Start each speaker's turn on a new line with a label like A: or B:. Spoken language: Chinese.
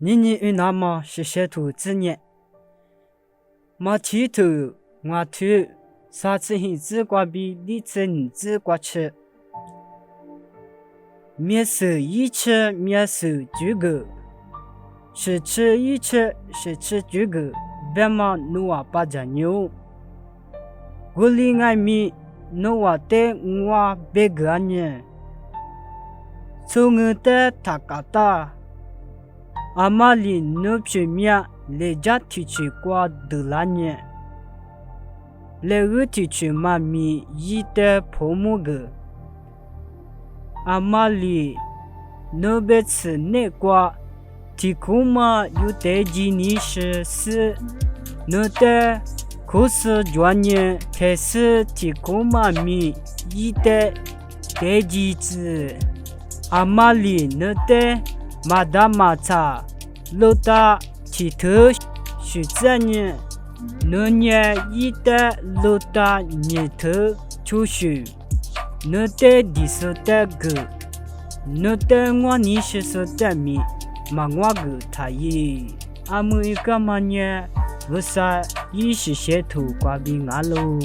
A: 你与那么是学徒之年，马蹄头我头啥子很自挂比你真自挂吃，面手一吃面手就够，是吃一吃是吃就够，别嘛努啊把家牛，我里爱米努啊带我别个呢，从我带他嘎达。阿玛里努皮面来家提取过德拉年，来我提取妈咪一代泡沫个，阿玛里努别吃那瓜，提供嘛有带几年是努带可是专业开始提供妈咪一代带几次，阿玛里努带。马达马查，老大提头许这年，那年一代老大年头出去，那代第四代个，那代我你是说代米，嘛我个他也，阿姆一个嘛年，我啥一是些头挂比俺喽。